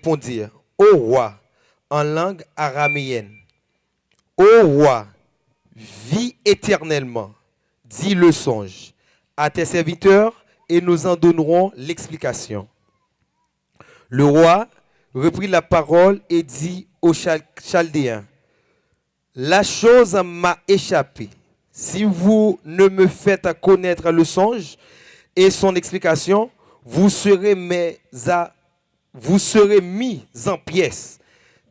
répondirent, Ô roi, en langue araméenne, Ô roi, vis éternellement, dis le songe à tes serviteurs et nous en donnerons l'explication. Le roi reprit la parole et dit aux Chaldéens, la chose m'a échappé. Si vous ne me faites connaître le songe et son explication, vous serez mis en pièces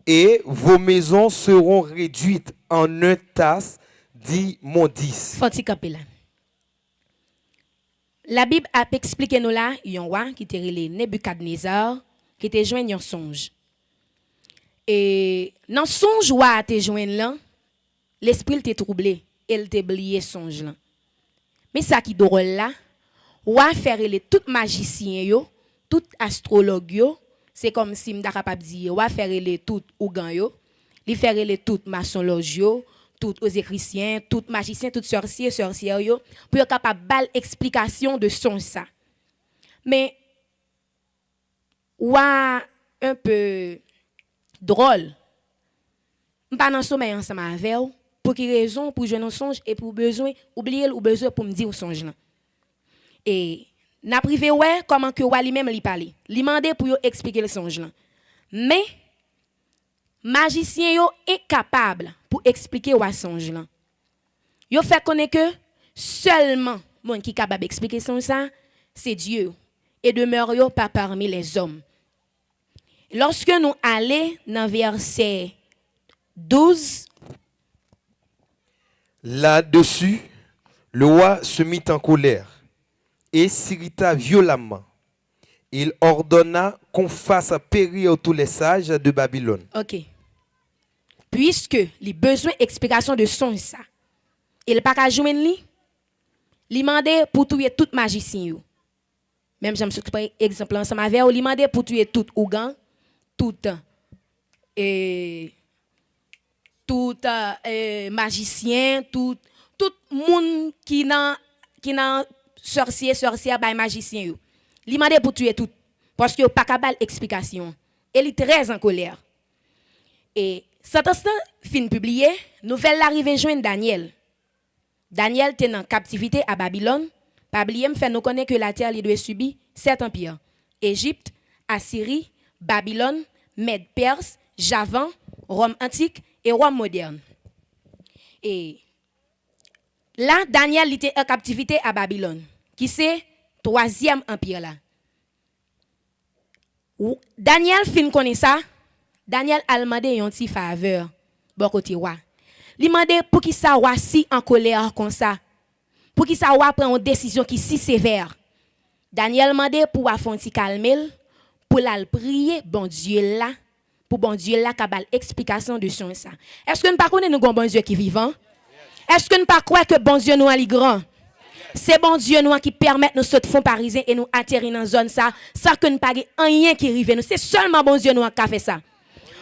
et vos maisons seront réduites en un tas d'immondices. Foti camper là. La Bible a expliqué nous là, yon roi qui était relé Nebuchadnezzar, qui était joint un songe. Et dans songe roi te joint là, l'esprit était troublé, il était oublié songe là. Mais ça qui drôle là, roi faire les tout magicien yo, tout astrologue yo, c'est comme si m'da capable dire roi faire les tout ougan yo, li faire les tout maçonloge yo, tout aux écriciens, tout magicien, tout sorcière yo, pour être capable bal explication de son ça. Mais roi un peu drôle. M'pas dans sommeil ensemble avec ou pour qui raison pour jouer un songe et pour besoin oublier ou besoin pour me dire au songe là. Et n'a privé ouais comment que roi lui-même lui parler. Lui demander pour expliquer le songe là. Mais magicien yo est capable pour expliquer roi songe là. Yo fait connaître que seulement monde qui capable d'expliquer songe ça, c'est Dieu et demeure yo pas parmi les hommes. Lorsque nous allons dans verset 12, là-dessus, le roi se mit en colère et s'irrita violemment. Il ordonna qu'on fasse périr tous les sages de Babylone. OK. Puisque les besoins d'explication de son ça, il pas qu'à joindre lui, il mandé pour tuer tout magicien yo. Même j'aime ce exemple ensemble avec il mandé pour tuer tout ougan, tout magicien, tout monde qui nan sorcière by magicien yo. Li mandé pour tuer tout parce que pas capable explication. Elle est très en colère. Et cet instant fin publié, nouvelle l'arrivée joindre Daniel. Daniel était en captivité à Babylone. Pas oublier me fait nous connaître que la terre lui doit subir 7 empires. Égypte, Assyrie, Babylone, Mède Perse, Javan, Rome antique et Rome moderne. Et là, Daniel était en captivité à Babylone, qui c'est troisième empire là. Daniel fin connaît ça. Daniel a demandé un petit faveur, bon côté roi. Il demandé pour qui ça roi si en colère comme ça. Pour qui ça roi prend une décision qui si sévère. Daniel demandé pour faire un petit calmer, pour la prier bon Dieu là, pour bon Dieu là capable explication de son ça. Est-ce que nous pas connaît nous bon Dieu qui vivant? Est-ce que nous pas croire que bon Dieu nous est grand? C'est bon Dieu nous qui permet nous sauter fond parisien et nous atterrir dans zone ça sans que nous pas rien qui rive nous. C'est seulement bon Dieu nous qui a fait ça.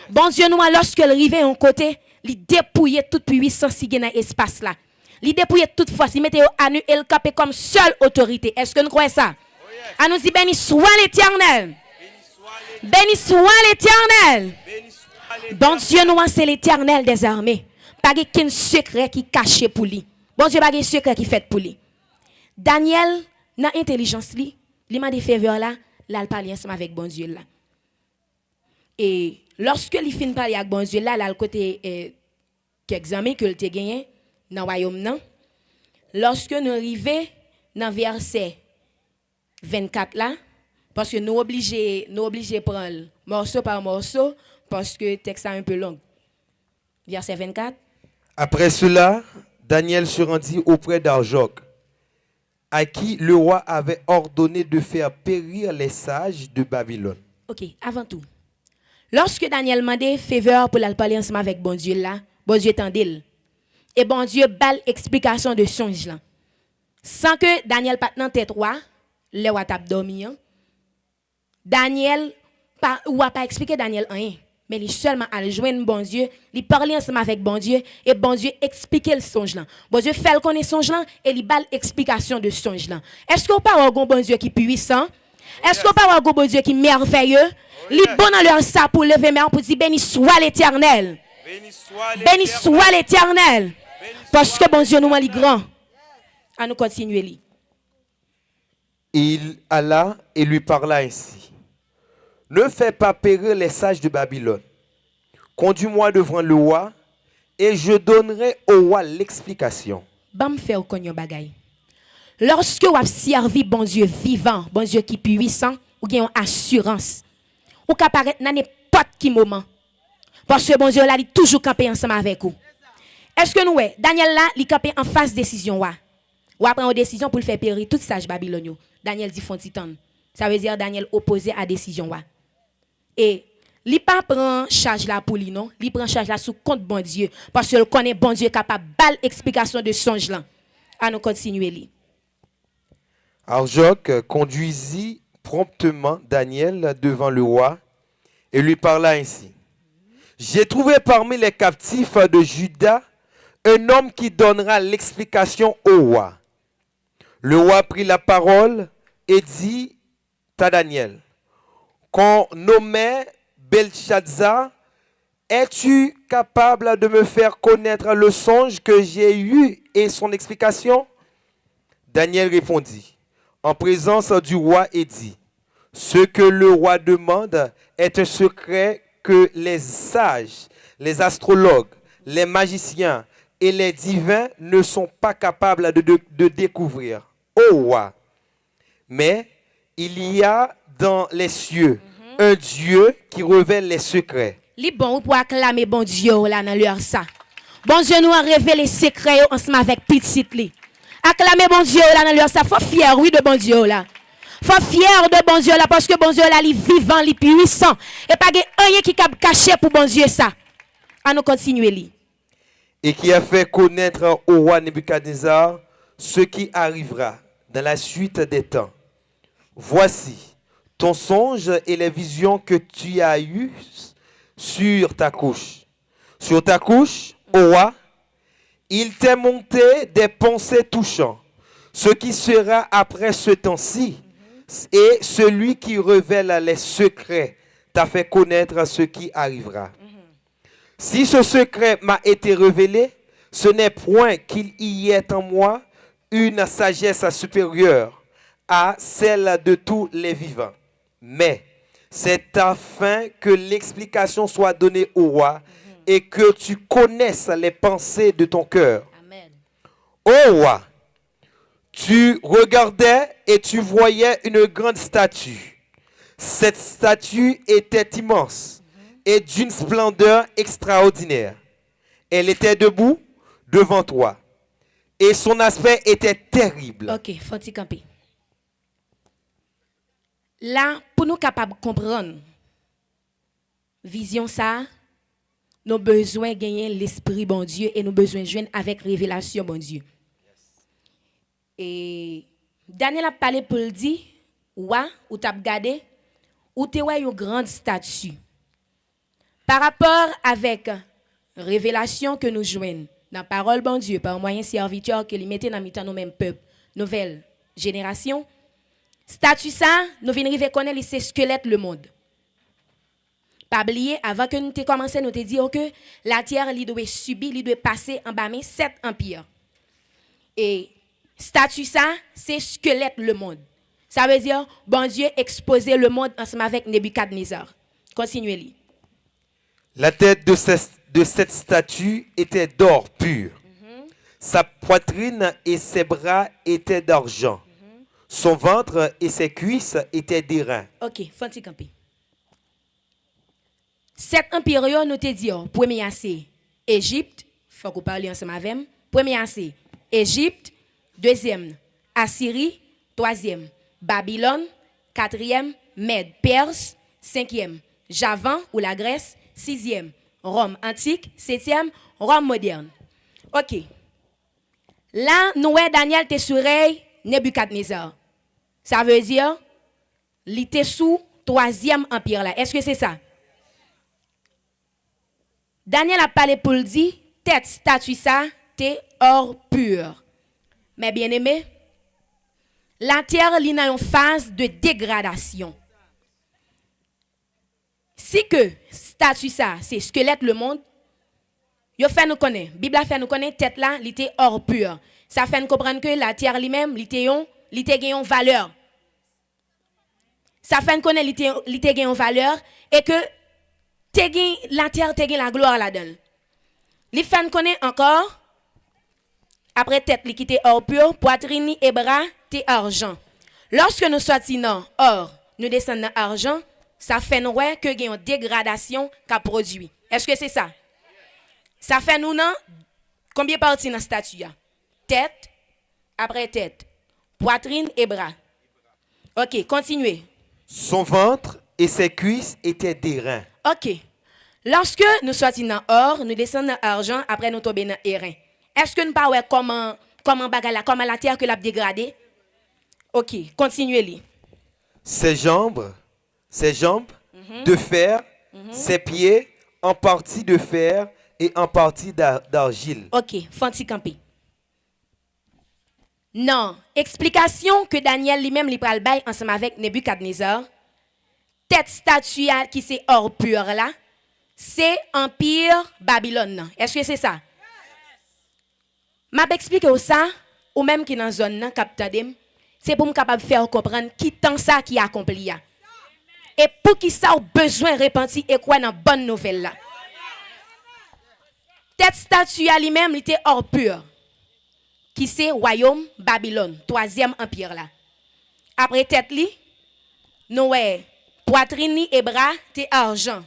Bon Dieu nous lorsque il rive en côté, il dépouiller toute puissance qui dans espace là. Il dépouiller toute force, il mettait à nu et le capé comme seule autorité. Est-ce que nous croyons ça? À nous dit béni soit l'Éternel. Béni soit l'Éternel. Bon Dieu nous c'est l'Éternel des armées. Pas de secret qui caché pour lui. Bon Dieu pas de secret qui fait pour lui. Daniel dans intelligence li, il m'a des faveurs là, il parler ensemble avec bon Dieu là. Et lorsque il fin parler avec bon Dieu là, le côté qu'examen que il te gagné dans royaume non. Lorsque nous arrivons dans verset 24 là, parce que nous obligés prendre morceau par morceau parce que le texte est un peu long. Verset 24. Après cela, Daniel se rendit auprès d'Arjoc, à qui le roi avait ordonné de faire périr les sages de Babylone. OK, avant tout. Lorsque Daniel demandait faveur pour la parler ensemble avec bon Dieu là, bon Dieu tendait. Et bon Dieu balle explication de songe là. Sans que Daniel pas dans tête roi, le roi t'a dormi. Daniel pas expliquer Daniel rien. Mais il seulement à joindre bon Dieu, il parler ensemble avec bon Dieu et bon Dieu expliquer le songe là. Bon Dieu fait le connaître songe là et il balle explication de songe là. Est-ce qu'on parle au bon Dieu qui puissant? Est-ce qu'on parle de bon Dieu qui est merveilleux? Il est bon dans leur ça pour lever main pour dire béni soit l'Éternel. Béni soit l'Éternel. Parce que bon Dieu nous est grand. À nous continuer. Il alla et lui parla ainsi. Ne fais pas périr les sages de Babylone. Conduis-moi devant le roi et je donnerai au roi l'explication. Bam faire connaître bagay. Lorsque vous avez servi bon Dieu vivant, bon Dieu qui est puissant, ou avez une assurance. Ou qu'à paraître dans n'importe quel moment. Parce que bon Dieu là, il toujours campé ensemble avec vous. Est-ce que nous, Daniel là, il campé en face décision wa. Ou après une décision pour le faire périr tout sage Babylone. Daniel dit font titan. Ça veut dire Daniel opposé à décision wa. Et il pas prend charge là pour lui non, il prend charge là sous compte bon Dieu parce qu'il connaît bon Dieu capable bal explication de songe là. À nous continuer li. Arjoc conduisit promptement Daniel devant le roi et lui parla ainsi. J'ai trouvé parmi les captifs de Juda un homme qui donnera l'explication au roi. Le roi prit la parole et dit à Daniel, qu'on nommait Belshazzar, es-tu capable de me faire connaître le songe que j'ai eu et son explication? Daniel répondit, en présence du roi, et dit, ce que le roi demande est un secret que les sages, les astrologues, les magiciens et les divins ne sont pas capables de découvrir. Ô roi, mais il y a dans les cieux un Dieu qui révèle les secrets. Li bon pour acclamer bon Dieu là dans leur ça. Bon Dieu nous a révélé les secrets ensemble avec petit li. Acclamer bon Dieu là dans leur ça. Faut fier oui de bon Dieu là. Faut fier de bon Dieu là parce que bon Dieu là il vivant, il puissant et pas rien qui cap caché pour bon Dieu ça. À nous continuer li. Et qui a fait connaître au roi Nebuchadnezzar ce qui arrivera dans la suite des temps. Voici ton songe et les visions que tu as eues sur ta couche. Sur ta couche, ô roi, il t'est monté des pensées touchantes. Ce qui sera après ce temps-ci, et celui qui révèle les secrets t'a fait connaître ce qui arrivera. Si ce secret m'a été révélé, ce n'est point qu'il y ait en moi une sagesse supérieure à celle de tous les vivants. Mais c'est afin que l'explication soit donnée au roi et que tu connaisses les pensées de ton cœur. Amen. Ô roi, tu regardais et tu voyais une grande statue. Cette statue était immense et d'une splendeur extraordinaire. Elle était debout devant toi et son aspect était terrible. OK, faut-il camper. Là, pour nous capables de comprendre vision ça, nous avons besoin de gagner l'esprit bon Dieu et nous avons besoin de joindre avec révélation bon Dieu. Et Daniel a parlé pour le dire, ou t'as regardé, ou t'es une grande statue. Par rapport avec révélation que nous joignons dans la parole bon Dieu, par moyen serviteur que lui mettait dans le même peuple, nouvelle génération, statut ça, nous venons reconnaître c'est squelette le monde. Pas oublier, avant que nous te commencé, nous te dire que la terre, elle doit subir, elle doit passer en bas 7 empires. Et statut ça, c'est squelette le monde. Ça veut dire, bon Dieu exposé le monde ensemble avec Nebuchadnezzar. Continuez-le. La tête de cette statue était d'or pur. Sa poitrine et ses bras étaient d'argent. Son ventre et ses cuisses étaient d'airain. Ok, fanti campi. 7 empires, nous te disons, premier c'est Égypte, il faut que vous parliez ensemble avec moi. Premier c'est Égypte, deuxième Assyrie, troisième Babylone, quatrième Mède, Perse, cinquième Javan ou la Grèce, sixième Rome antique, septième Rome moderne. Ok. Là, nous Daniel te soureille Nebuchadnezzar. Ça veut dire, il était sous troisième empire là. Est-ce que c'est ça? Daniel a parlé pour le dire, tête statue ça, t'es or pur. Mais bien aimé, La terre est dans une phase de dégradation. Si que statut ça, c'est squelette le monde, yo fait nous connaître. Bible a fait nous connaître tête là, il était hors pur. Ça fait nous comprendre que la terre lui-même, il était une valeur. Ça fait nous connaître il était une valeur et que la terre te la gloire là-dedans. Il fait nous connaître encore après tête li qui était hors pur, poitrine et bras te argent. Lorsque nous sortons dans or, nous descendons dans argent, ça fait nous ouais que une dégradation qu'a produit. Est-ce que c'est ça? Ça fait nous non combien de parties dans la statue? Tête, après tête, poitrine et bras. Ok, continuez. Son ventre et ses cuisses étaient d'airain. Ok. Lorsque nous sortons dans or, nous descendons dans argent, après nous tombons dans airain. Est-ce que nous ne ouais comment la terre que l'a dégradé? Ok, continuez. Ses jambes de fer, ses pieds en partie de fer et en partie d'argile. Ok, fanti camper. Non, explication que Daniel lui-même li pral bay ensemble avec Nebuchadnezzar. Tête statue qui c'est or pur là, c'est empire Babylone. Est-ce que c'est ça? M'a expliqué ça ou même qui dans zone nan captadem, c'est pour me capable faire comprendre qui tant ça qui accompli ya. Et pour qui ça a besoin repentir et quoi dans bonne nouvelle là. Tête statue lui-même il était or pur. Qui c'est royaume Babylone, troisième empire là. Après tête li, nous poitrine et bras te argent.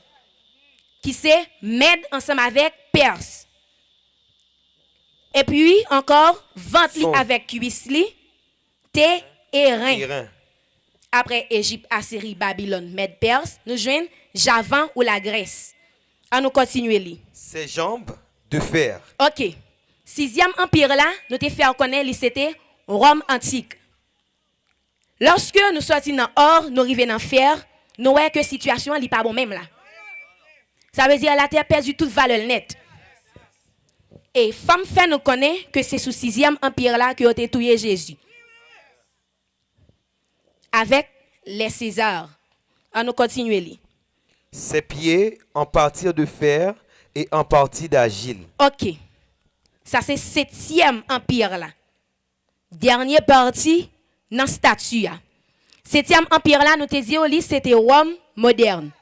Qui c'est Mède ensemble avec Perse. Et puis encore ventre li avec cuisse li te airain. Après Égypte, Assyrie, Babylone, Mède, Perse, nous joignons Javan ou la Grèce. On nous continuer li. Ses jambes de fer. OK. Sixième empire là, nous te fait connaître c'était Rome antique. Lorsque nous sortons dans or, nous arrivons dans fer, nous voyons que la situation n'est pas bon même là. Ça veut dire que la terre a perdu toute valeur nette. Et femme fait nous connaître que c'est sous sixième empire là que a été tué Jésus. Avec les Césars. On nous continuer. Ses pieds en partie de fer et en partie d'argile. OK. Ça c'est septième empire là. Dernière partie dans statue. Septième empire là nous te dit c'était Rome moderne.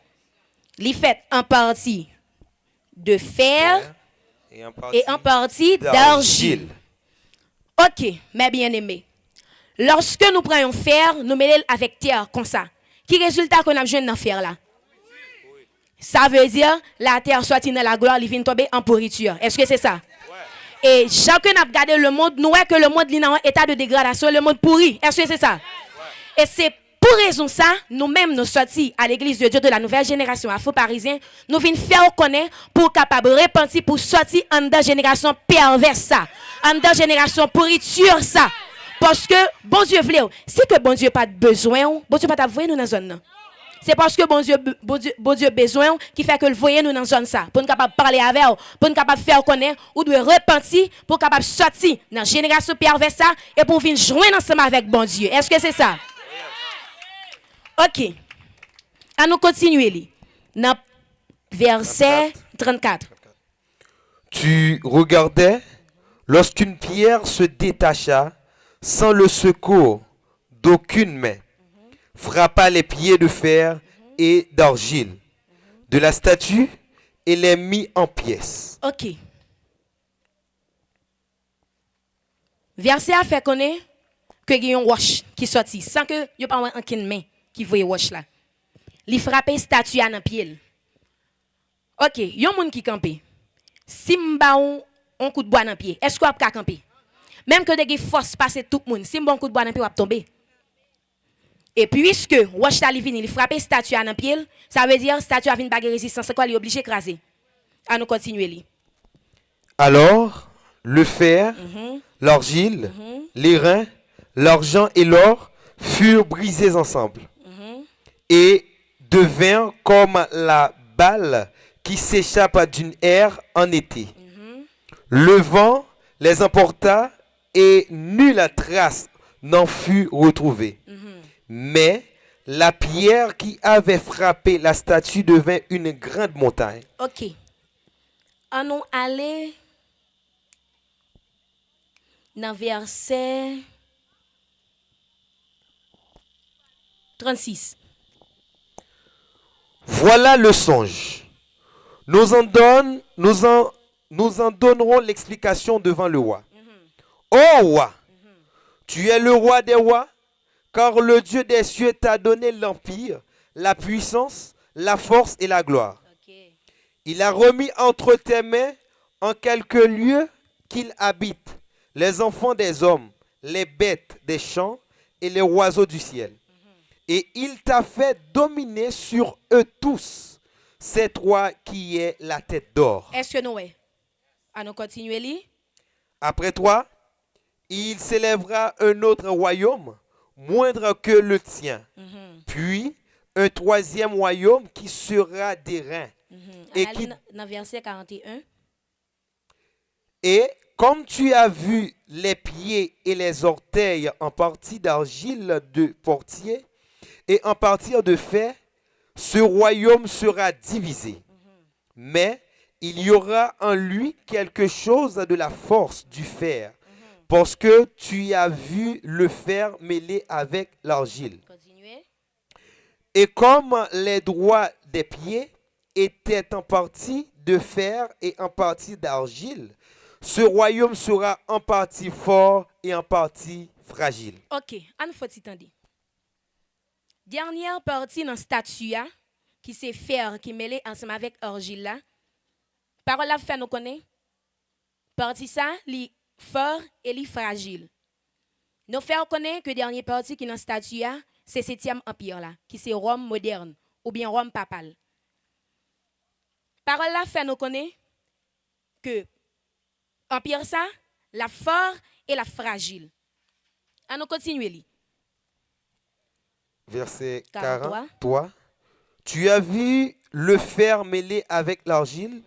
Li fait en partie de fer et en partie d'argile. OK, mes bien-aimés. Lorsque nous prenons fer, nous mettons avec terre comme ça. Qui résultat qu'on a besoin d'en faire là? Ça veut dire la terre soit dans la gloire, il vient tomber en pourriture. Est-ce que c'est ça? Et chacun a regardé le monde, nous voyons que le monde est en état de dégradation, le monde pourri. Est-ce que c'est ça? Et c'est pour raison ça, nous-mêmes nous sortis à l'église de Dieu de la nouvelle génération afro-parisien, nous venons faire connaître pour capable repentir pour sortir en de génération perverse ça, en de génération pourriture ça. Parce que bon Dieu voulait, si que bon Dieu pas de besoin, bon Dieu pas t'avouer nous dans zone. C'est parce que bon Dieu besoin qui fait que le voyer nous dans zone ça, pour nous capable parler avec, pour nous capable faire connaître ou de repentir pour capable sortir dans génération perverse ça et pour venir joindre ensemble avec bon Dieu. Est-ce que c'est ça? OK. À nous continuer. Dans verset 34. Tu regardais lorsqu'une pierre se détacha sans le secours d'aucune main, frappa les pieds de fer et d'argile de la statue et les mit en pièces. OK. Verset a fait connaître que il y a un wash qui sorti sans que y a pas aucune main qui voyait wash là. Li frappé statue dans pied. OK, yon moun qui camper. Si m'ba on coup de bois dans pied, est-ce qu'on peut camper? Même que de force passer tout le monde, si m'ba un coup de bois dans pied, on va tomber. Et puisque wash ta li vini, il frappé statue dans pied, ça veut dire statue a vinn baguer résistance, c'est quoi il est obligé d'écraser. À nous continuer li. Alors, le fer, l'argile, l'airain, l'argent et l'or furent brisés ensemble et devinrent comme la balle qui s'échappe d'une aire en été. Le vent les emporta et nulle trace n'en fut retrouvée. Mais la pierre qui avait frappé la statue devint une grande montagne. Ok. On nous aller dans verset 36. Voilà le songe. Nous en donnerons l'explication devant le roi. Ô roi, tu es le roi des rois, car le Dieu des cieux t'a donné l'empire, la puissance, la force et la gloire. Ok. Il a remis entre tes mains en quelques lieux qu'il habite les enfants des hommes, les bêtes des champs et les oiseaux du ciel. Et il t'a fait dominer sur eux tous. C'est toi qui es la tête d'or. Est-ce que nous, ouais? À nous continuer, li? Après toi, il s'élèvera un autre royaume, moindre que le tien. Puis, un troisième royaume qui sera d'airain. Et On qui- aller dans verset 41. Et comme tu as vu les pieds et les orteils en partie d'argile de portier et en partie de fer, ce royaume sera divisé. Mais il y aura en lui quelque chose de la force du fer, parce que tu as vu le fer mêlé avec l'argile. Continuez. Et comme les droits des pieds étaient en partie de fer et en partie d'argile, ce royaume sera en partie fort et en partie fragile. Ok, on faut t'entendre. Dernière partie dans statue a, qui c'est fer qui mêlé ensemble avec argile là. Parole la fait nous connaît. Partie ça, li fort et li fragile. Nous faire connaître que dernière partie qui dans statue a, c'est 7e empire là, qui c'est Rome moderne ou bien Rome papale. Parole la fait nous connaît que empire ça, la fort et la fragile. On nous continue li. Verset 43. 40. Toi, tu as vu le fer mêlé avec l'argile,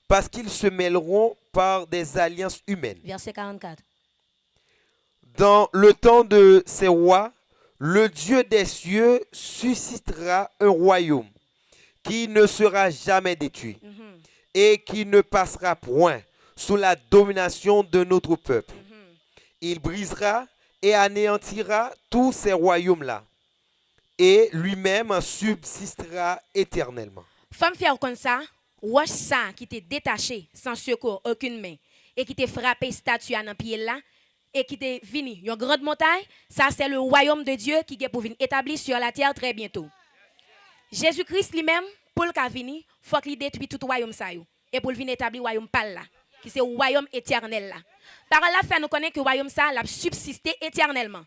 parce qu'ils se mêleront par des alliances humaines. Verset 44. Dans le temps de ces rois, le Dieu des cieux suscitera un royaume qui ne sera jamais détruit et qui ne passera point sous la domination de notre peuple. Il brisera et anéantira tous ces royaumes-là et lui-même subsistera éternellement. Femme faire comme ça, roche ça qui t'est détaché sans secours aucune main et qui t'est frappé statue à dans pied là et qui t'est venu une grande montagne, ça c'est le royaume de Dieu qui est pour venir établi sur la terre très bientôt. Jésus-Christ lui-même pour le venir, faut qu'il détruise tout royaume ça yo et pour venir établir royaume pal là, qui c'est le royaume éternel là. Parole là fait nous connaître que le royaume ça l'a subsisté éternellement.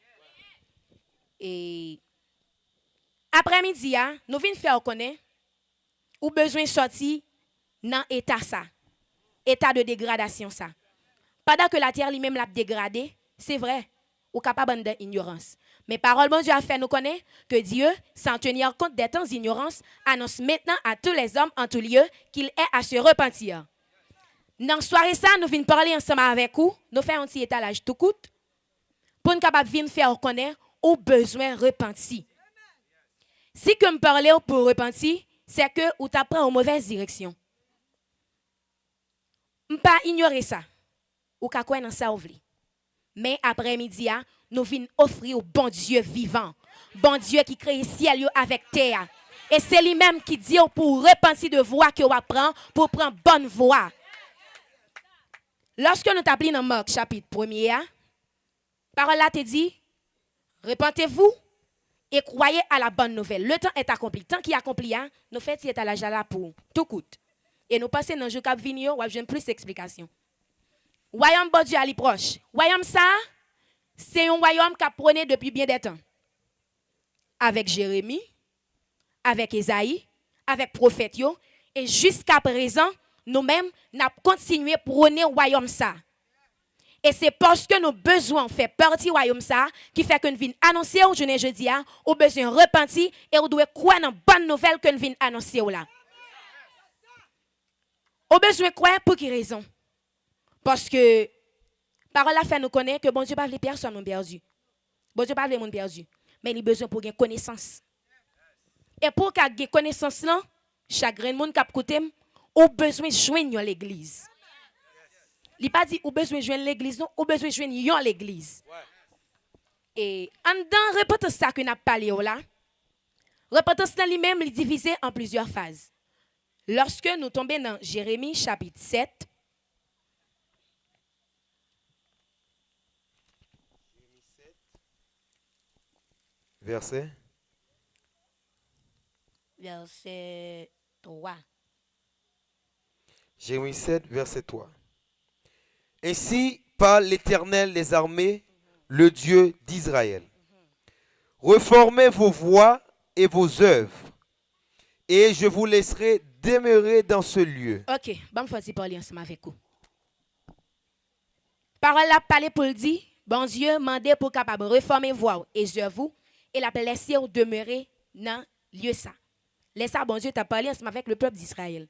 Et après-midi nous venons faire connaître ou besoin sortir dans état ça, état de dégradation ça. Pendant que la terre lui-même l'a dégradé, c'est vrai, ou capable d'ignorance. Mais parole bon Dieu a fait nous connaître que Dieu, sans tenir compte des temps d'ignorance, annonce maintenant à tous les hommes en tout lieu qu'il est à se repentir. Dans la soirée ça, nous venons parler ensemble avec vous, nous faisons un petit étalage tout court, pour nous capable venir faire connaître ou besoin repentir. Si que me parler pour repentir, c'est que ou t'apprends en mauvaise direction. Pas ignorer ça. Ou ka quoi dans ça ouvri. Mais après-midi nous venons offrir au bon Dieu vivant, bon Dieu qui crée ciel yo avec terre. Et c'est lui-même qui dit pour repentir de voie que on prend pour prendre bonne voie. Lorsque nous t'appelons dans Marc chapitre 1er, parole là te dit repentez-vous et croyez à la bonne nouvelle. Le temps est accompli. Tant qu'il est accompli, nous faisons cet étalage là pour tout coûte. Et nous passons dans le jour qui vient, ou j'ai plus d'explications. Royaume bon Dieu à proche. Royaume ça, c'est un royaume qui a prôné depuis bien des temps. Avec Jérémie, avec Esaïe, avec prophète yo, et jusqu'à présent, nous-mêmes, nous avons continué à prôner le royaume ça. Et c'est parce que nos besoins font partie du royaume ça qui fait que nous venons annoncer au journée jeudi au besoin repentir et on doit croire dans la bonne nouvelle que nous venons annoncer là. Au besoin croire pour quelle raison? Parce que parole a fait nous connaître que bon Dieu pas les personnes ont perdu. Bon Dieu pas le monde perdu, mais il a besoin pour gagner connaissance. Et pour gagner connaissance là, chaque grain monde qui a écouté, a besoin de joindre l'église. Il pas dit ou besoin de joindre l'église non, ou besoin de joindre l'église. Et en dans repentance ça que n'a parlé là, repentance là lui-même est divisé en plusieurs phases. Lorsque nous tombons dans Jérémie chapitre 7, verset verset 3. Jérémie 7, verset 3. Ainsi parle l'Éternel des armées, le Dieu d'Israël. Reformez vos voies et vos œuvres, et je vous laisserai demeurer dans ce lieu. OK, bon faut parler ensemble avec vous. Parole la parler pour le dire, bon Dieu mandé pour capable reformer voix et œuvres et la laisser demeurer dans lieu ça. Laisse ça bon Dieu t'a parlé ensemble avec le peuple d'Israël.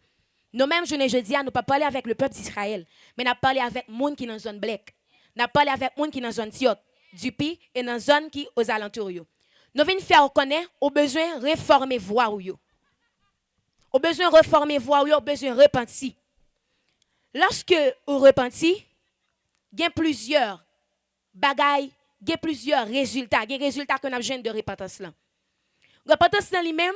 Nous-mêmes jeudi nous pas parler avec le peuple d'Israël, mais n'a parlé avec monde qui dans zone black. N'a parlé avec monde qui dans zone Tiot, Dupi et dans zone qui aux alentours yo. Nous venons faire reconnaître au besoin réformer voix ou yo. Au besoin réformer voix ou yo, au besoin repentir. Lorsque vous repentez, il y a plusieurs bagailles, il y a plusieurs résultats, il y a des résultats qu'on a besoin de repentance là. Repentance là lui-même,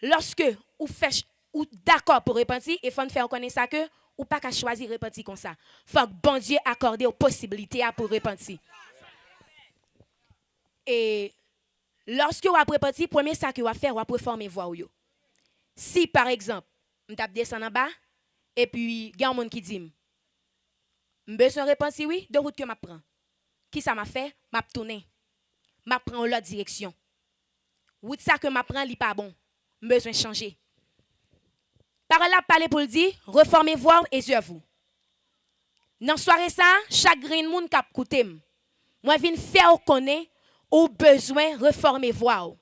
lorsque vous faites ou d'accord pour repentir, il faut faire connaître ça que ou pas qu'à choisir repentir comme ça. Faut que bon Dieu accorde aux possibilités pour repentir. Et lorsque vous avez repenti, premier ça que vous allez faire, vous allez reformer voix. Si par exemple, vous descendez en bas et puis il y a un monde qui dit je besoin de repentir oui, de route que je prends. Qui ça m'a fait? M'a tourner. M'a prend l'autre direction. Route ça que m'a prend li pas bon. Besoin de changer. Parole là parler pour le dire, reformez voix et œuvres. Dans soirée ça, chaque grain monde k'ap écouter. Moi vinn faire connaître ou besoin reformer voix.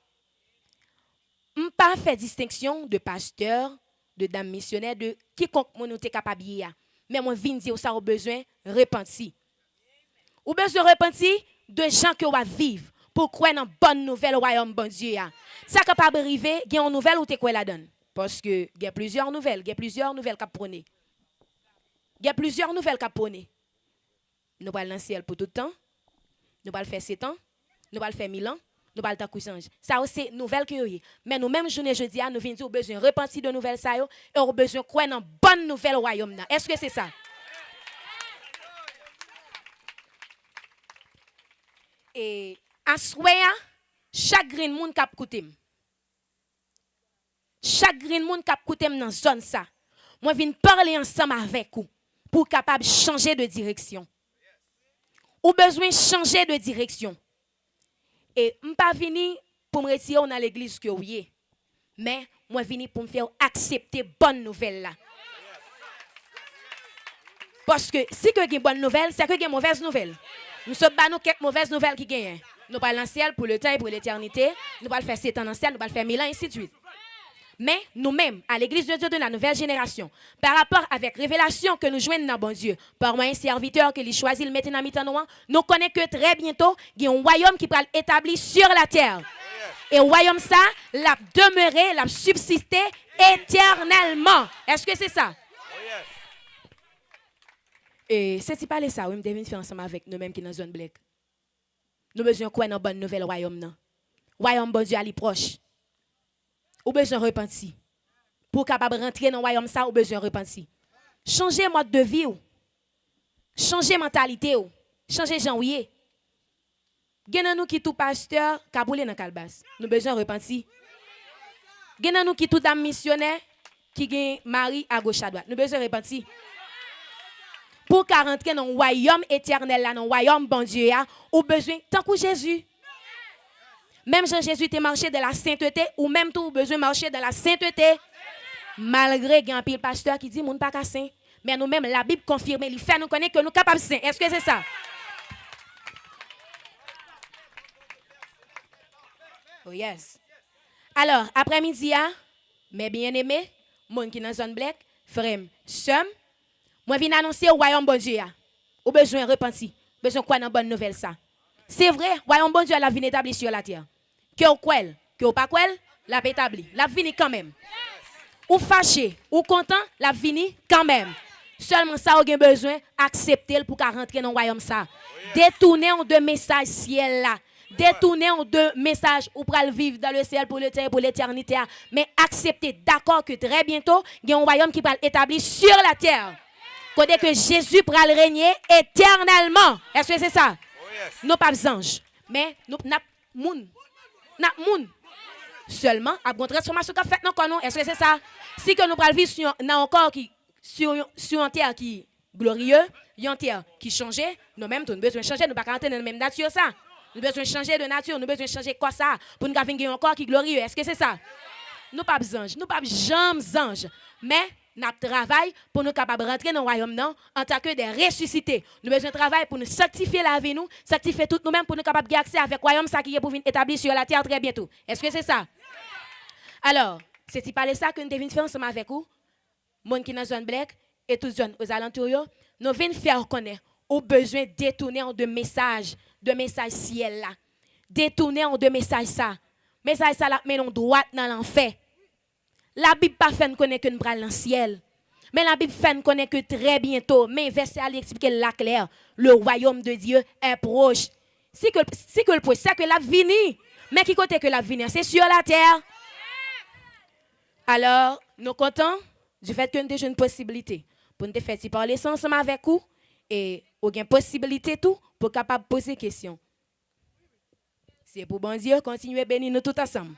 On pas fait distinction de pasteur, de dame missionnaire, de quiconque mon était capable ya. Mais moi vinn dire ça au besoin repentir. Ou besoin repentir de gens que va vivre pour croire dans bonne nouvelle royaume bon Dieu ya. Ça capable arriver, il y a une nouvelle ou te quoi la donne parce que il y a plusieurs nouvelles qu'a prôner. Il y a plusieurs nouvelles qu'a prôner. Nous pas dans le ciel pour tout le temps. Nous pas le faire 7 ans, nous pas le faire 1000 ans. Nous pas le temps cousinge. Ça c'est nouvelle que yo. Mais nous même journée jeudi nous venons dire besoin repentir de nouvelles ça yo et on besoin croire dans bonne nouvelle royaume là. Est-ce que c'est ça? Et à soya chaque green monde k'ap koute. Chaque green monde k'ap koute dans zone ça. Moi viens parler ensemble avec vous pour capable changer de direction. Ou besoin changer de direction. Et je ne suis pas venu pour me retirer dans l'église que oui. Mais moi venu pour me faire accepter bonne nouvelle là. Parce que si que une bonne nouvelle, c'est que une mauvaise nouvelle. Nous sommes pas nous quelques mauvaises nouvelles qui gagnent. Nous pas dans le ciel pour le temps et pour l'éternité, nous pas le faire 7 ans dans le ciel, nous pas le faire 1000 ans et ainsi de suite. Mais nous-mêmes, à l'église de Dieu de la nouvelle génération, par rapport avec révélation que nous joignons dans bon Dieu, par moyen serviteur que lui choisit le mettre dans mi-temps, nous connaissons que très bientôt, il y a un royaume qui va être établi sur la terre. Et le royaume ça, l'a demeuré, l'a subsisté éternellement. Est-ce que c'est ça? Et c'est pas ça, oui, nous devons faire ensemble avec nous-mêmes qui sont dans la zone black. Nous avons besoin de quoi dans bonne nouvelle royaume non. Royaume bon Dieu à proche. Ou besoin de repentir. Pour capable rentrer dans le royaume ça, ou besoin de repentir. Changer mode de vie ou. Changer mentalité ou. Changer gens ouye. Gen nous qui tout pasteur kaboulé dans calbas. Nous besoin de repentir. Gen nous qui tout dame missionnaire qui gen mari à gauche à droite. Nous besoin de repentir. Pour rentrer dans le royaume éternel là, dans le royaume bon Dieu ou besoin tant que Jésus. Même Jean-Jésus te marché de la sainteté ou même tout besoin marcher de la sainteté. Malgré qu'il y a un pile pasteur qui dit moun pas saint, mais nous même la Bible confirme, il fait nous connaître que nous capables saint. Est-ce que c'est ça? Oh yes. Alors, après-midi mes bien-aimés, moun qui dans zone black, frère, somme, moi viens annoncer au royaume bon Dieu. Ou besoin repentir, besoin quoi dans bonne nouvelle ça. C'est vrai, voyons bon Dieu la vie établie sur la terre. Que ou quoi, que ou pas quoi, la vie établie. La vie quand même. Ou fâché, ou content, la vie quand même. Seulement ça, vous avez besoin d'accepter pour rentrer dans le royaume ça. Détournez de message ciel là. Détournez de message ou pour vivre dans le ciel pour l'éternité. Mais acceptez, d'accord, que très bientôt, il y a un royaume qui va être établi sur la terre. Côté que Jésus va régner éternellement. Est-ce que c'est ça? Nous pas anges, mais nous n'a moun. N'a moun. Seulement, à une transformation qu'a fait dans nous. Est-ce que c'est ça? Si que nous pral vivre sur un corps qui sur une terre qui est glorieux, une terre qui change, nous mêmes nous avons besoin de changer, nous pas rentrer dans la même nature ça. Nous avons besoin de changer de nature, nous avons besoin de changer quoi ça pour nous avoir un corps qui est glorieux. Est-ce que c'est ça? Nous pas anges, nous pas jamais anges, mais nous travaillons pour nous capables de rentrer dans le royaume non, en tant que des ressuscités. Nous avons besoin de travail pour nous sanctifier la vie nous, sanctifier tout nous-mêmes pour nous capables de accès avec le royaume ça qui est pour venir établir sur la terre très bientôt. Est-ce que c'est ça? Alors, c'est-il parler ça que nous devons faire ensemble avec vous? Monde qui dans la zone black et toute zone aux alentours, nous venons faire connaître au besoin de détourner en de messages ciel là. Détourner en de messages ça. Message ça là mais non droite dans l'enfer. La Bible pas fait connaître que nous prenons dans le ciel. Mais la Bible fait connaître que très bientôt, mais verset à expliquer là clair, le royaume de Dieu est proche. Si que le point c'est que la vini, mais qui côté que la vini, c'est sur la terre. Alors, nous comptons du fait que nous avons une possibilité pour nous faire parler ensemble avec vous et nous avons une possibilité tout pour capable poser des questions. C'est pour bon Dieu continuer à bénir nous tous ensemble.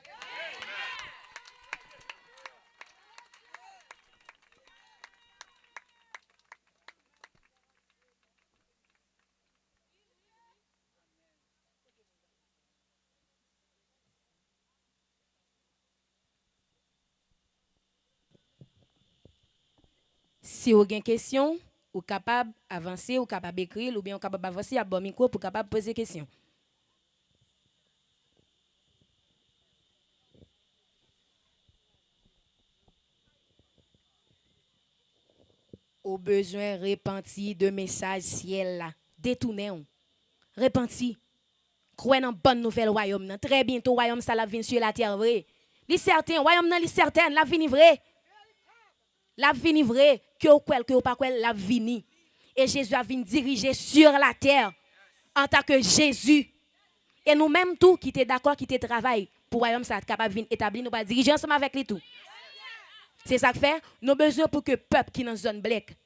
Si vous avez une question, vous êtes capable d'avancer, vous êtes capable d'écrire, ou bien vous êtes capable d'avancer à bon micro pour capable poser des questions. Au besoin repenti de message ciel là. Détournez-vous. Repenti. Croyez dans bonne nouvelle royaume. Très bientôt, royaume ça la vient sur la terre vrai. Li certain, royaume nan li certain, la vini vrai. La vini vrai, que ou pas quoi, la vini. Et Jésus a venu diriger sur la terre en tant que Jésus. Et nous-mêmes tout qui était d'accord, qui était travail pour royaume ça capable de établir, nous pas diriger ensemble avec lui tout. C'est ça que fait, nous avons besoin pour que le peuple qui est dans la zone black,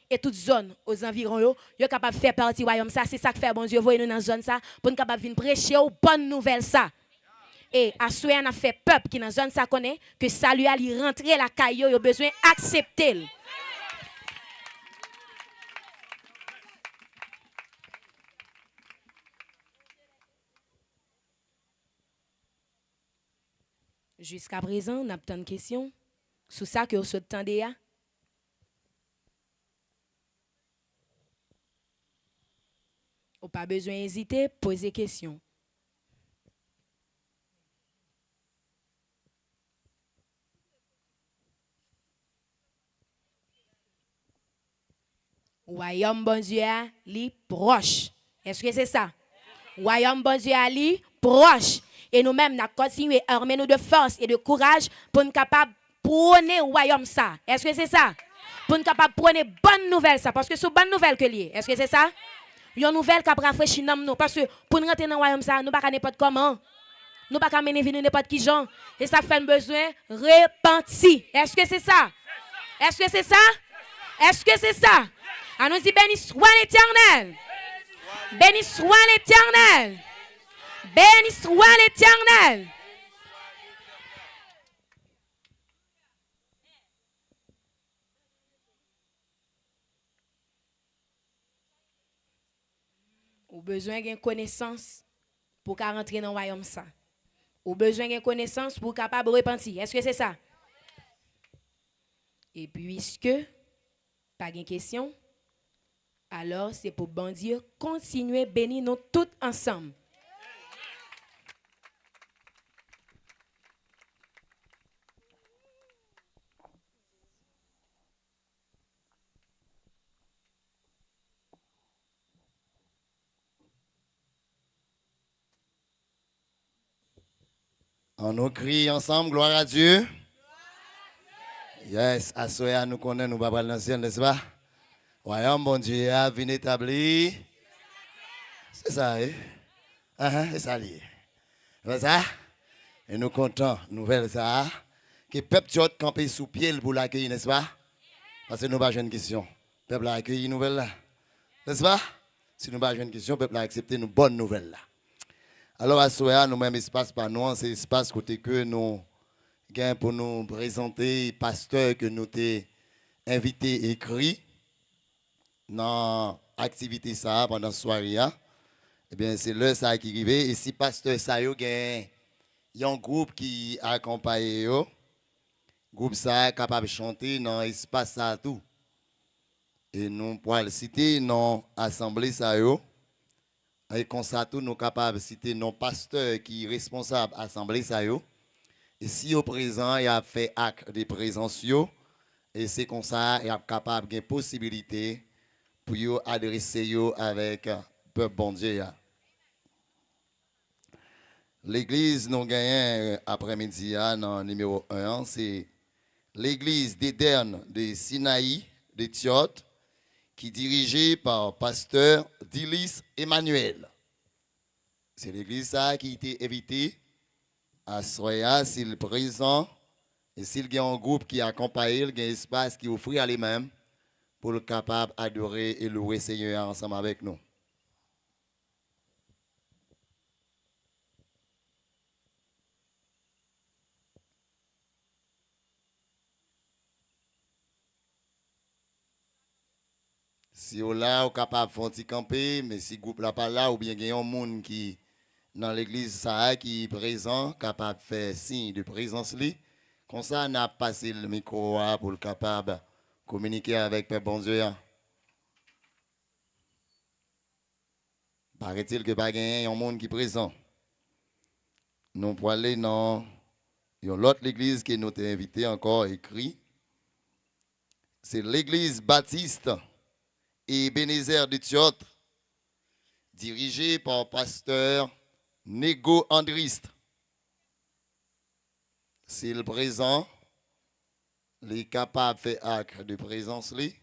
et toute zone aux environs, est capable de faire partie du royaume ça. C'est ça que fait, bon Dieu, voyez nous dans la zone ça, pour nous capable de prêcher aux bonnes nouvelles ça. Et à ce moment, on a fait peuple qui dans la zone ça connaît que salut à lui rentrer la caillou, il a besoin d'accepter. Jusqu'à présent, on a plein de questions sur ça que vous souhaitez attendre. Vous pas besoin d'hésiter, poser questions. Royaume bon Dieu li proche. Est-ce que c'est ça? Royaume bon Dieu li proche. Et nous-mêmes, nous continuons à armer nous de force et de courage pour nous capables de prôner le royaume ça. Est-ce que c'est ça? Pour nous capables de prôner bonne nouvelle ça. Parce que c'est une bonne nouvelle que lié. Est-ce que c'est ça? Il y a une nouvelle qui a rafraîchi nous. Parce que pour nous rentrer dans le royaume ça, nous ne pouvons pas n'importe comment. Nous ne pouvons pas mener venir n'importe qui gens. Et ça fait un besoin repenti. Est-ce que c'est ça? Est-ce que c'est ça? Est-ce que c'est ça? On nous dit béni soit l'Éternel. Béni soit l'Éternel. Béni soit l'Éternel. Ou besoin d'une connaissance pour rentrer dans le royaume ça. Ou besoin d'une connaissance pour capable de repentir. Est-ce que c'est ça? Et puisque pas de question, alors c'est pour bon Dieu continuer à bénir nous tous ensemble. On nous crie ensemble, gloire à Dieu. Yes, à Soya, nous connaissons, nous pas dans le ciel, n'est-ce pas? Royaume, bon Dieu, a venu établi. C'est ça, hein? C'est ça, lié. C'est ça? Et nous comptons, nouvelle ça, que le peuple de camper sous pied pour l'accueillir, n'est-ce pas? Parce que nous n'avons pas une question. Le peuple a accueilli nouvelle là. N'est-ce pas? Si nous n'avons pas une question, le peuple a accepté une bonne nouvelle là. Alors à Soya, nous même espace par nous, c'est espace côté que nous gagnons pour nous présenter pasteur que nous avons invité écrit dans l'activité ça pendant la soirée. Eh bien, c'est là ça qui arrive. Et si pasteur ça y a un groupe qui accompagne yo, groupe ça capable de chanter dans l'espace ça tout. Et nous pourrons le citer dans l'assemblée ça yo. Et comme ça, tout nous capables de citer nos pasteurs qui sont responsables de l'Assemblée. Et si au présent, il a fait acte de présence, et c'est comme ça, il est capable de possibilité pour adresser avec le peuple bon Dieu. L'église nous gagne après-midi, dans le numéro 1, c'est l'église d'Éden de Sinaï, de Thiot, qui est dirigée par pasteur Dilis Emmanuel. C'est l'église ça qui a été invitée à Soya, s'il présent, et s'il y a un groupe qui accompagne, il y a un espace qui offre à lui-même pour le capable d'adorer et louer Seigneur ensemble avec nous. Si vous là, vous capable de faire camper, mais si le groupe là pas là, ou bien il y a un monde qui dans l'église ça qui est présent, capable de faire signe de présence li, comme ça on a passé le micro pour le capable de communiquer avec le bon Dieu. Paraît-il que pas gagné un monde qui est présent. Nous pour aller dans l'autre église qui nous a invité encore écrit. C'est l'église baptiste et Bénézer de Thiot, dirigée par pasteur Nego Andriste. C'est le présent, il est capable de faire acte de présence. Et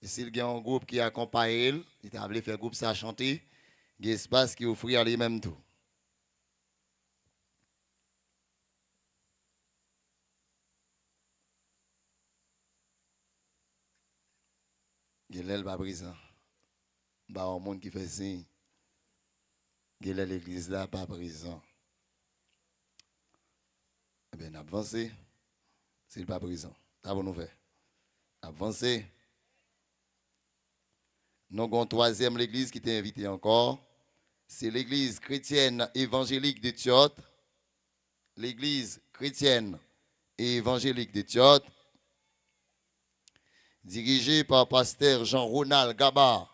s'il y a un groupe qui accompagne, il a voulu faire groupe ça chanter, il y a un espace qui offre à lui-même tout. Il y a pas présent. Il y a un monde qui fait signe. Il y a l'église là pas présent. Eh bien, avancez. S'il pas présent. Ça va nous faire. Avancez. Nous avons une troisième l'église qui t'est invitée encore. C'est l'église chrétienne évangélique de Thiot. L'église chrétienne et évangélique de Thiot, dirigée par pasteur Jean-Ronald Gabard.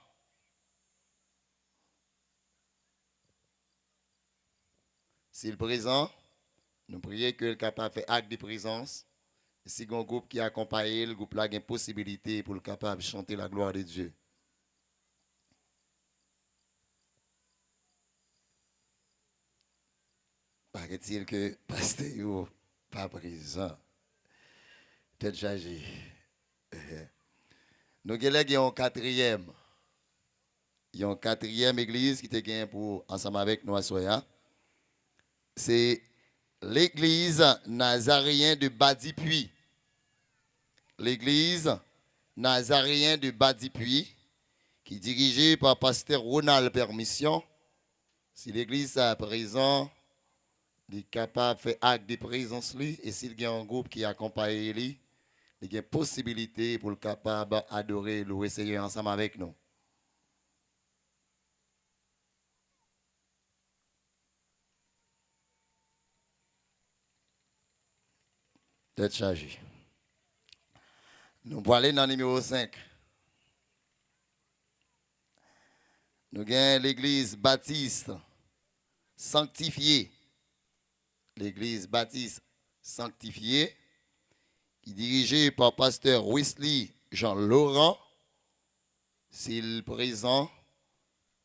S'il est présent, nous prions que le capable de faire acte de présence. Si il y a un groupe qui accompagne, le groupe là a une possibilité pour le capable de chanter la gloire de Dieu. Paraît-il que pasteur n'est pas présent. Peut-être chargé. Nous avons un quatrième. Il y a une quatrième église qui est gagnée pour ensemble avec nous à Soya. C'est l'église Nazarien de Badipuy. L'église Nazarien de Badipuy, qui est dirigée par pasteur Ronald Permission. Si l'église est présent, il est capable de faire acte de présence, et s'il y a un groupe qui accompagne lui, il y a une possibilité pour le capable d'adorer et louer Seigneur ensemble avec nous. Tête chargée. Nous allons aller dans le numéro 5. Nous avons l'église baptiste sanctifiée. L'église baptiste sanctifiée, qui est dirigée par pasteur Wesley Jean-Laurent. S'il est présent,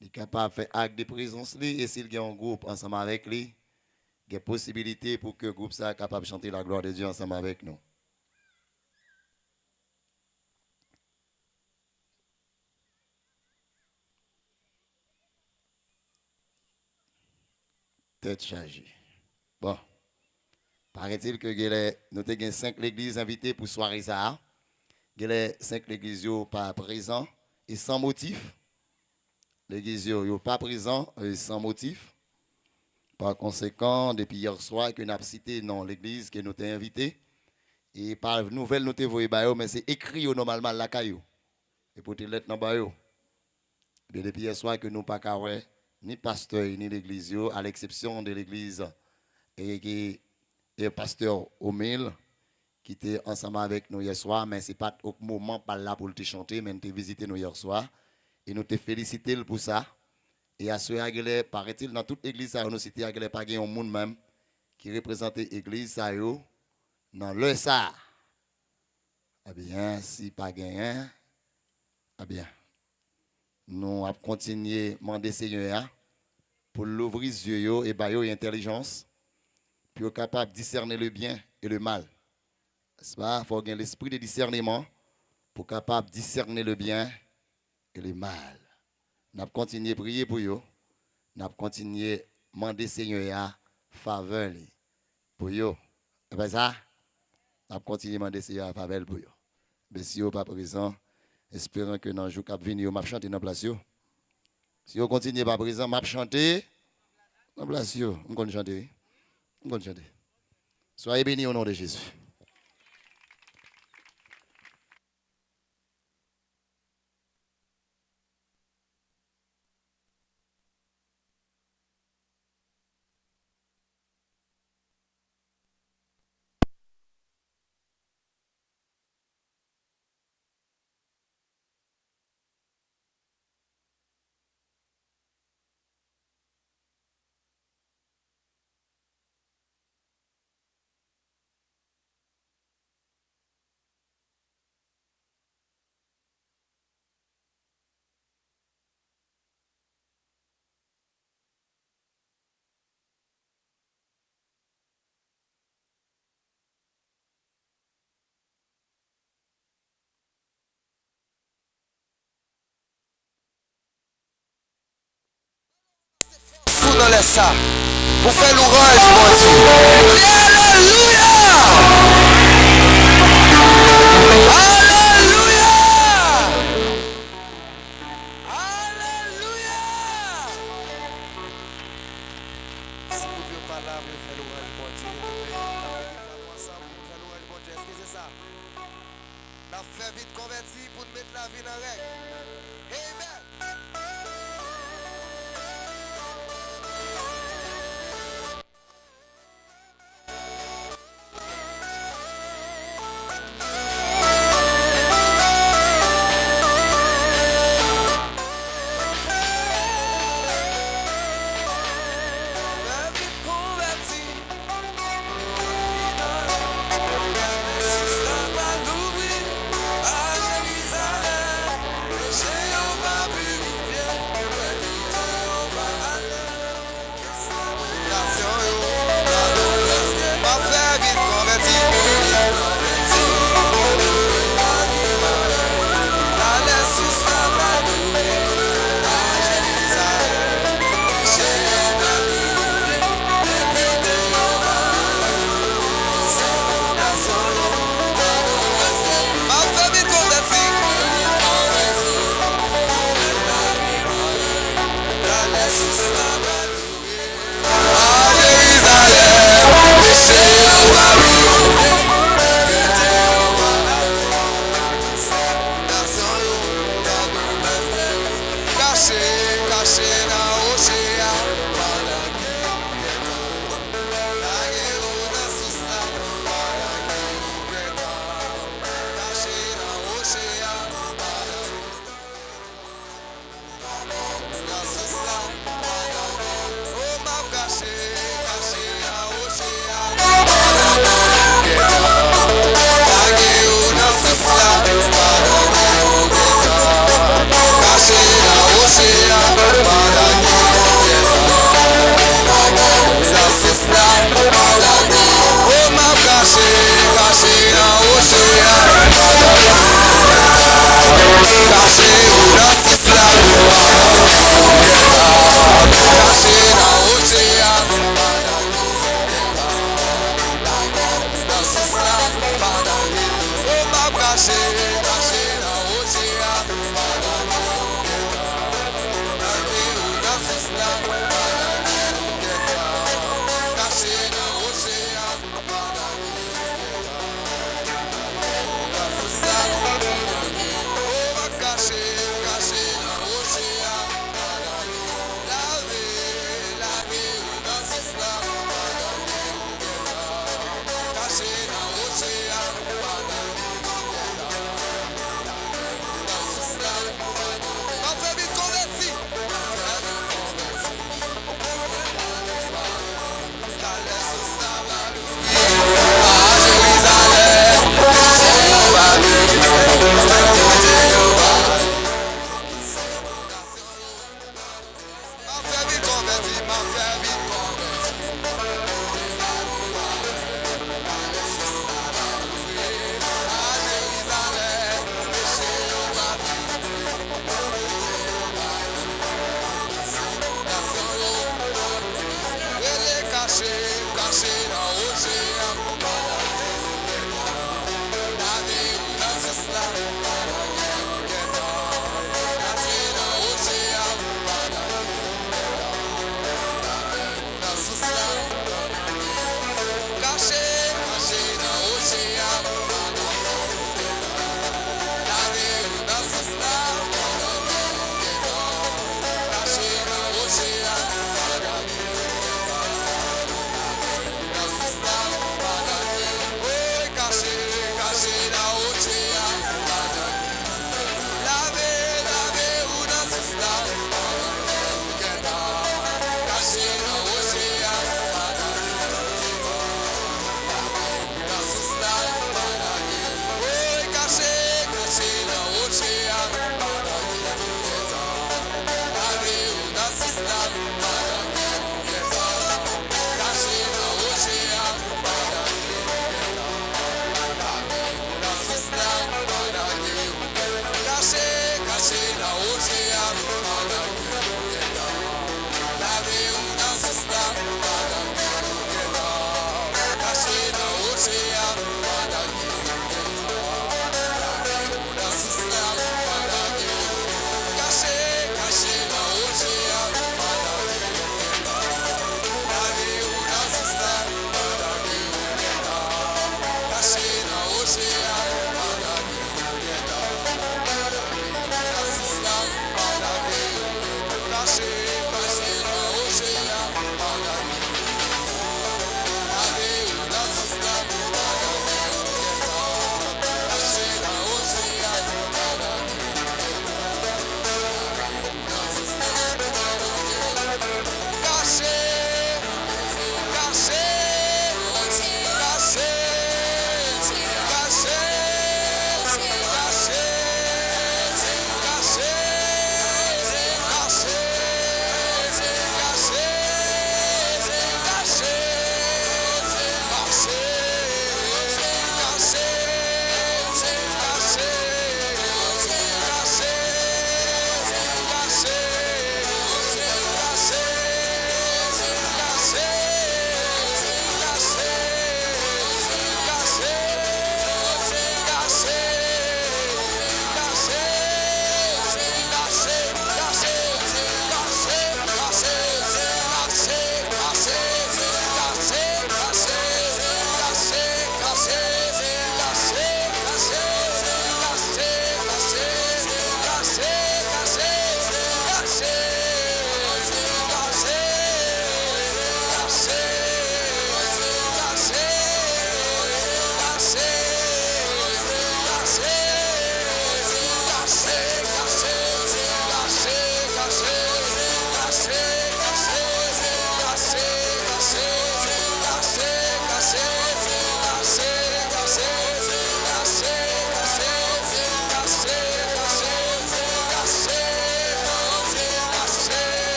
il est capable de faire acte de présence, et s'il y a un groupe ensemble avec lui, il y a possibilité pour que le groupe soit capable de chanter la gloire de Dieu ensemble avec nous. Tête chargée. Bon. Paraît-il que nous avons 5 églises invitées pour soirée ça. Il y a 5 églises pas présents et sans motif. L'église n'est pas présent et sans motif. Par conséquent, depuis hier soir, que nous avons cité dans l'église que nous avons invité. Et par nouvelle, nous avons vu, mais c'est écrit normalement la caillou. Et pour te lettre dans le depuis hier soir, que nous n'avons pas ni pasteur ni l'église, à l'exception de l'église et pasteur Omil, qui était ensemble avec nous hier soir, mais ce n'est pas au moment pas là pour te chanter, mais nous avons visité nous hier soir. Et nous te félicitons pour ça. Et à ce paraît-il, dans toute l'église, nous cité pas un monde même qui représentait l'église, dans le ça. Eh bien, si pas gagné, eh bien, nous allons continuer à demander Seigneur pour l'ouvrir les yeux et bailler l'intelligence, pour être capable de discerner le bien et le mal. Il faut avoir l'esprit de discernement pour être capable de discerner le bien et le mal. Nous allons continuer à prier pour eux. Nous allons continuer à demander Seigneur à faveur pour eux. Et bien ça, nous allons continuer à demander Seigneur à faveur pour eux. Mais si vous pas présent, espérons que dans le jour qui vient, vous chanter dans la place. Si vous continuez pas présent, vous chanter dans la place. Vous allez chanter. Vous allez chanter. Soyez bénis au nom de Jésus. Dans les ça pour faire l'orage, mon Dieu. Alléluia! Alléluia! Alléluia! Si vous ne pas là, vous faites l'orage, mon Dieu. Nous ensemble pour faire l'orage, mon Dieu. Est-ce que c'est ça? Nous fait vite convertir pour mettre la vie en règle. Amen. Jéhovah caché, caché dans l'océan. Caché dans l'océan. Caché dans l'océan. Caché, caché dans l'océan. Lavé dans l'océan. Caché dans l'océan. Ma famille convertie. Caché dans l'océan. La vie dans ce slam.